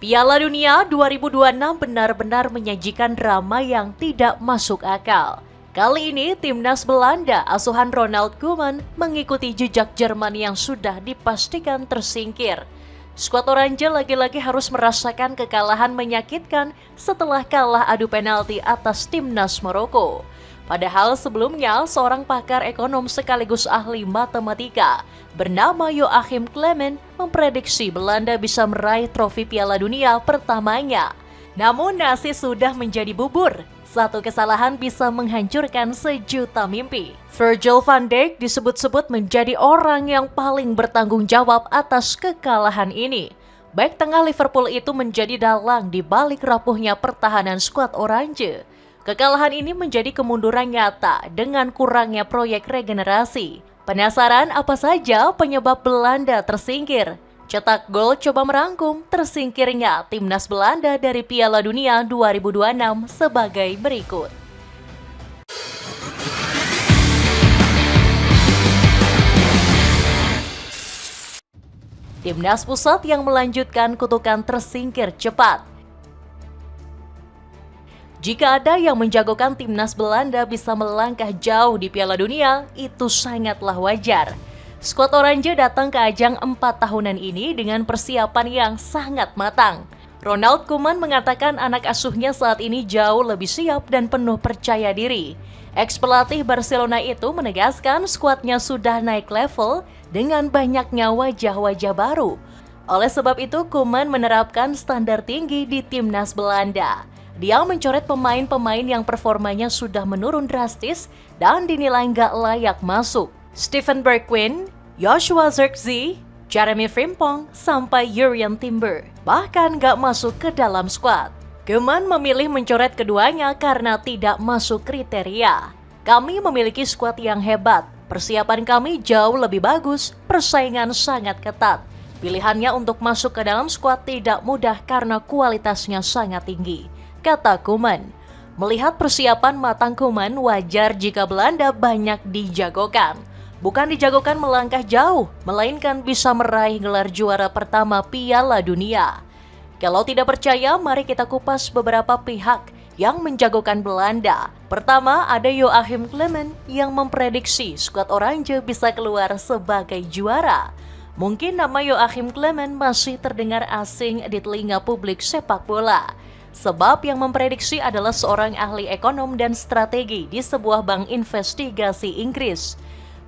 Piala Dunia 2026 benar-benar menyajikan drama yang tidak masuk akal. Kali ini, timnas Belanda asuhan Ronald Koeman mengikuti jejak Jerman yang sudah dipastikan tersingkir. Skuad Oranje lagi-lagi harus merasakan kekalahan menyakitkan setelah kalah adu penalti atas timnas Maroko. Padahal sebelumnya, seorang pakar ekonom sekaligus ahli matematika bernama Joachim Clement memprediksi Belanda bisa meraih trofi Piala Dunia pertamanya. Namun nasi sudah menjadi bubur. Satu kesalahan bisa menghancurkan sejuta mimpi. Virgil van Dijk disebut-sebut menjadi orang yang paling bertanggung jawab atas kekalahan ini. Bek tengah Liverpool itu menjadi dalang di balik rapuhnya pertahanan skuad Oranje. Kekalahan ini menjadi kemunduran nyata dengan kurangnya proyek regenerasi. Penasaran apa saja penyebab Belanda tersingkir? Cetak Gol coba merangkum tersingkirnya timnas Belanda dari Piala Dunia 2026 sebagai berikut. Timnas pusat yang melanjutkan kutukan tersingkir cepat. Jika ada yang menjagokan timnas Belanda bisa melangkah jauh di Piala Dunia, itu sangatlah wajar. Skuad Oranje datang ke ajang 4 tahunan ini dengan persiapan yang sangat matang. Ronald Koeman mengatakan anak asuhnya saat ini jauh lebih siap dan penuh percaya diri. Ex-pelatih Barcelona itu menegaskan skuadnya sudah naik level dengan banyaknya wajah-wajah baru. Oleh sebab itu, Koeman menerapkan standar tinggi di timnas Belanda. Dia mencoret pemain-pemain yang performanya sudah menurun drastis dan dinilai nggak layak masuk. Steven Bergwijn, Joshua Zirkzee, Jeremy Frimpong, sampai Jurrien Timber bahkan nggak masuk ke dalam skuad. Koeman memilih mencoret keduanya karena tidak masuk kriteria. Kami memiliki skuad yang hebat, persiapan kami jauh lebih bagus, persaingan sangat ketat. Pilihannya untuk masuk ke dalam skuad tidak mudah karena kualitasnya sangat tinggi, kata Koeman. Melihat persiapan matang Koeman, wajar jika Belanda banyak dijagokan. Bukan dijagokan melangkah jauh, melainkan bisa meraih gelar juara pertama Piala Dunia. Kalau tidak percaya, mari kita kupas beberapa pihak yang menjagokan Belanda. Pertama, ada Joachim Clement yang memprediksi skuad Oranje bisa keluar sebagai juara. Mungkin nama Joachim Clement masih terdengar asing di telinga publik sepak bola. Sebab yang memprediksi adalah seorang ahli ekonom dan strategi di sebuah bank investigasi Inggris.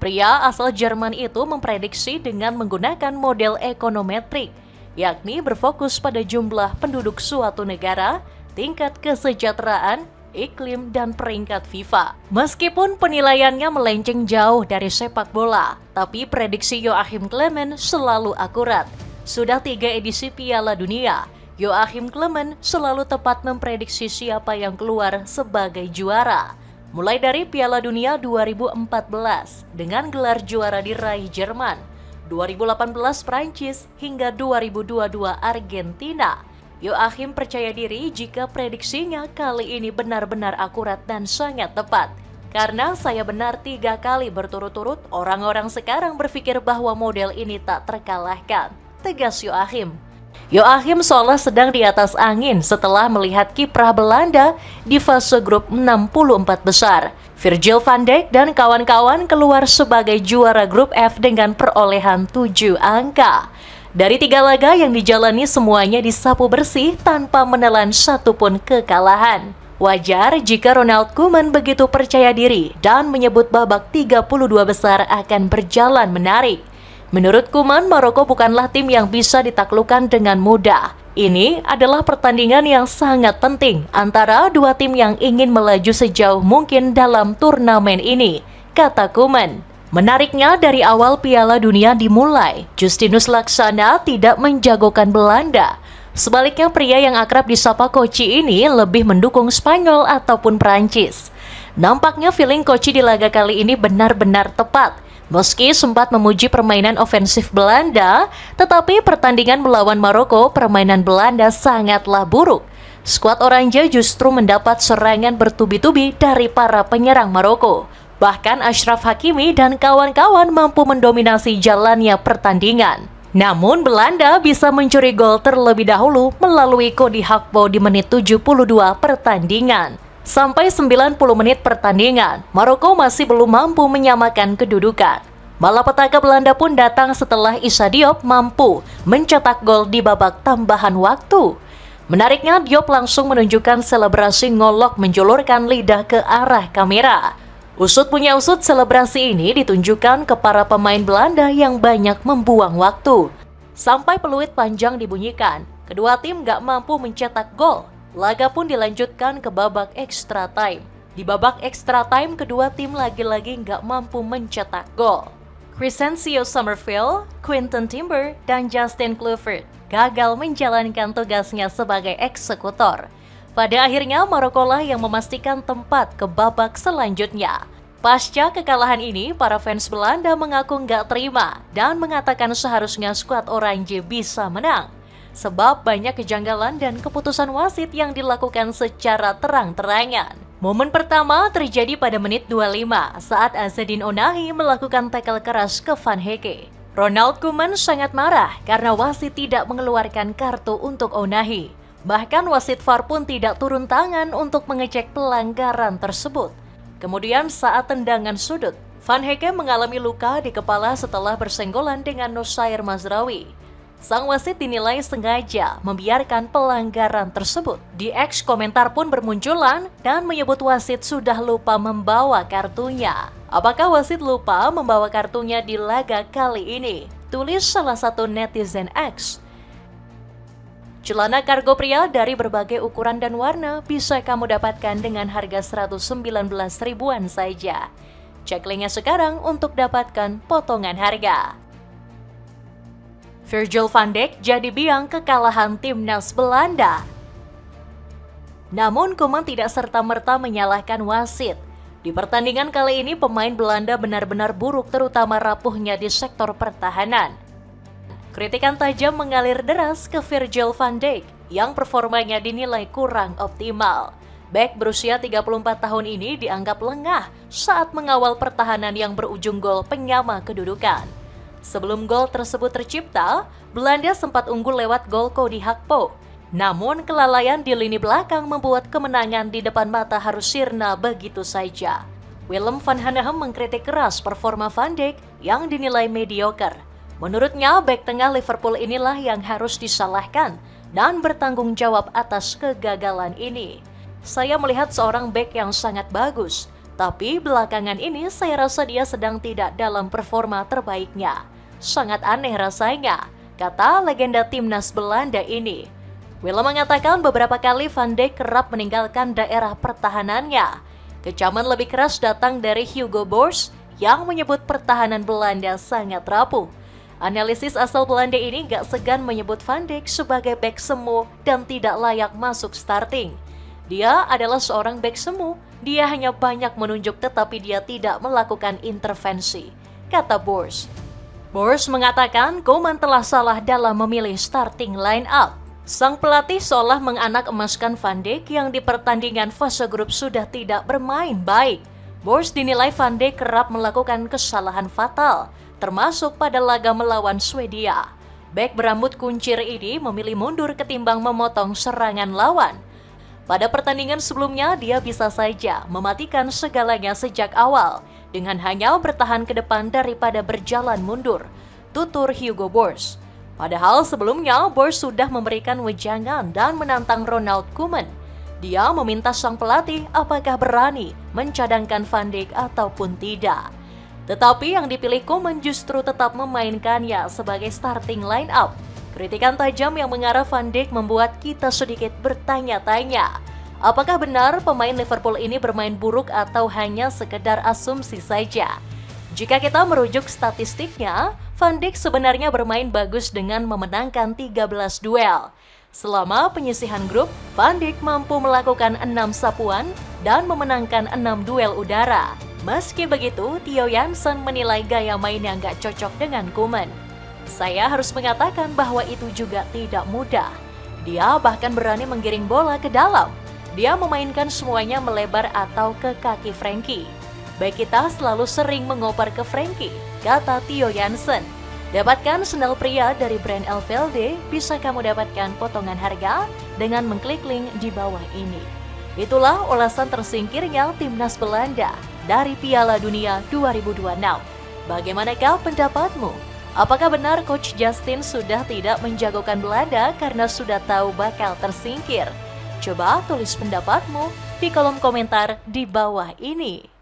Pria asal Jerman itu memprediksi dengan menggunakan model ekonometrik, yakni berfokus pada jumlah penduduk suatu negara, tingkat kesejahteraan, iklim, dan peringkat FIFA. Meskipun penilaiannya melenceng jauh dari sepak bola, tapi prediksi Joachim Clement selalu akurat. Sudah 3 edisi Piala Dunia, Joachim Clement selalu tepat memprediksi siapa yang keluar sebagai juara. Mulai dari Piala Dunia 2014 dengan gelar juara diraih Jerman, 2018 Prancis hingga 2022 Argentina. Joachim percaya diri jika prediksinya kali ini benar-benar akurat dan sangat tepat. Karena saya benar 3 kali berturut-turut, orang-orang sekarang berpikir bahwa model ini tak terkalahkan, tegas Joachim. Joachim seolah sedang di atas angin setelah melihat kiprah Belanda di fase grup 64 besar. Virgil van Dijk dan kawan-kawan keluar sebagai juara grup F dengan perolehan 7 angka. Dari 3 laga yang dijalani semuanya disapu bersih tanpa menelan satupun kekalahan. Wajar jika Ronald Koeman begitu percaya diri dan menyebut babak 32 besar akan berjalan menarik. Menurut Koeman, Maroko bukanlah tim yang bisa ditaklukkan dengan mudah. Ini adalah pertandingan yang sangat penting antara dua tim yang ingin melaju sejauh mungkin dalam turnamen ini, kata Koeman. Menariknya, dari awal Piala Dunia dimulai, Justinus Laksana tidak menjagokan Belanda. Sebaliknya, pria yang akrab disapa Koci ini lebih mendukung Spanyol ataupun Prancis. Nampaknya feeling Koci di laga kali ini benar-benar tepat. Meski sempat memuji permainan ofensif Belanda, tetapi pertandingan melawan Maroko, permainan Belanda sangatlah buruk. Skuad Oranje justru mendapat serangan bertubi-tubi dari para penyerang Maroko. Bahkan Achraf Hakimi dan kawan-kawan mampu mendominasi jalannya pertandingan. Namun Belanda bisa mencuri gol terlebih dahulu melalui Cody Gakpo di menit 72 pertandingan. Sampai 90 menit pertandingan, Maroko masih belum mampu menyamakan kedudukan. Malapetaka Belanda pun datang setelah Issa Diop mampu mencetak gol di babak tambahan waktu. Menariknya, Diop langsung menunjukkan selebrasi ngolok menjulurkan lidah ke arah kamera. Usut punya usut, selebrasi ini ditunjukkan ke para pemain Belanda yang banyak membuang waktu. Sampai peluit panjang dibunyikan, kedua tim gak mampu mencetak gol. Laga pun dilanjutkan ke babak extra time. Di babak extra time, kedua tim lagi-lagi gak mampu mencetak gol. Crescencio Summerfield, Quinton Timber, dan Justin Kluivert gagal menjalankan tugasnya sebagai eksekutor. Pada akhirnya, Maroko lah yang memastikan tempat ke babak selanjutnya. Pasca kekalahan ini, para fans Belanda mengaku nggak terima dan mengatakan seharusnya skuad Oranje bisa menang. Sebab banyak kejanggalan dan keputusan wasit yang dilakukan secara terang-terangan. Momen pertama terjadi pada menit 25 saat Azzedine Ounahi melakukan tackle keras ke Van Hecke. Ronald Koeman sangat marah karena wasit tidak mengeluarkan kartu untuk Ounahi. Bahkan wasit VAR pun tidak turun tangan untuk mengecek pelanggaran tersebut. Kemudian saat tendangan sudut, Van Hecke mengalami luka di kepala setelah bersenggolan dengan Nosair Mazraoui. Sang wasit dinilai sengaja membiarkan pelanggaran tersebut. Di X, komentar pun bermunculan dan menyebut wasit sudah lupa membawa kartunya. Apakah wasit lupa membawa kartunya di laga kali ini? Tulis salah satu netizen X. Celana kargo pria dari berbagai ukuran dan warna bisa kamu dapatkan dengan harga 119 ribuan saja. Cek linknya sekarang untuk dapatkan potongan harga. Virgil van Dijk jadi biang kekalahan timnas Belanda. Namun Koeman tidak serta-merta menyalahkan wasit. Di pertandingan kali ini pemain Belanda benar-benar buruk, terutama rapuhnya di sektor pertahanan. Kritikan tajam mengalir deras ke Virgil van Dijk yang performanya dinilai kurang optimal. Bek berusia 34 tahun ini dianggap lengah saat mengawal pertahanan yang berujung gol penyama kedudukan. Sebelum gol tersebut tercipta, Belanda sempat unggul lewat gol Cody Gakpo. Namun kelalaian di lini belakang membuat kemenangan di depan mata harus sirna begitu saja. Willem van Hanegem mengkritik keras performa Van Dijk yang dinilai mediocre. Menurutnya, bek tengah Liverpool inilah yang harus disalahkan dan bertanggung jawab atas kegagalan ini. Saya melihat seorang bek yang sangat bagus, tapi belakangan ini saya rasa dia sedang tidak dalam performa terbaiknya. Sangat aneh rasanya, kata legenda timnas Belanda ini. Willem mengatakan beberapa kali Van Dijk kerap meninggalkan daerah pertahanannya. Kecaman lebih keras datang dari Hugo Borst yang menyebut pertahanan Belanda sangat rapuh. Analisis asal Belanda ini gak segan menyebut Van Dijk sebagai bek semu dan tidak layak masuk starting. Dia adalah seorang bek semu, dia hanya banyak menunjuk tetapi dia tidak melakukan intervensi, kata Borst. Borst mengatakan Koeman telah salah dalam memilih starting line up. Sang pelatih seolah menganak emaskan Van Dijk yang di pertandingan fase grup sudah tidak bermain baik. Borst dinilai Van Dijk kerap melakukan kesalahan fatal, termasuk pada laga melawan Swedia. Bek berambut kuncir ini memilih mundur ketimbang memotong serangan lawan. Pada pertandingan sebelumnya, dia bisa saja mematikan segalanya sejak awal dengan hanya bertahan ke depan daripada berjalan mundur, tutur Hugo Borst. Padahal sebelumnya, Borst sudah memberikan wejangan dan menantang Ronald Koeman. Dia meminta sang pelatih apakah berani mencadangkan Van Dijk ataupun tidak. Tetapi yang dipilih Koeman justru tetap memainkannya sebagai starting line up. Kritikan tajam yang mengarah Van Dijk membuat kita sedikit bertanya-tanya. Apakah benar pemain Liverpool ini bermain buruk atau hanya sekedar asumsi saja? Jika kita merujuk statistiknya, Van Dijk sebenarnya bermain bagus dengan memenangkan 13 duel. Selama penyisihan grup, Van Dijk mampu melakukan 6 sapuan dan memenangkan 6 duel udara. Meski begitu, Theo Jansen menilai gaya main yang gak cocok dengan Koeman. Saya harus mengatakan bahwa itu juga tidak mudah. Dia bahkan berani menggiring bola ke dalam. Dia memainkan semuanya melebar atau ke kaki Frenkie. Baik kita selalu sering mengoper ke Frenkie, kata Theo Jansen. Dapatkan sendal pria dari brand LVLD, bisa kamu dapatkan potongan harga dengan mengklik link di bawah ini. Itulah ulasan tersingkirnya timnas Belanda dari Piala Dunia 2026. Bagaimanakah pendapatmu? Apakah benar Coach Justin sudah tidak menjagokan Belanda karena sudah tahu bakal tersingkir? Coba tulis pendapatmu di kolom komentar di bawah ini.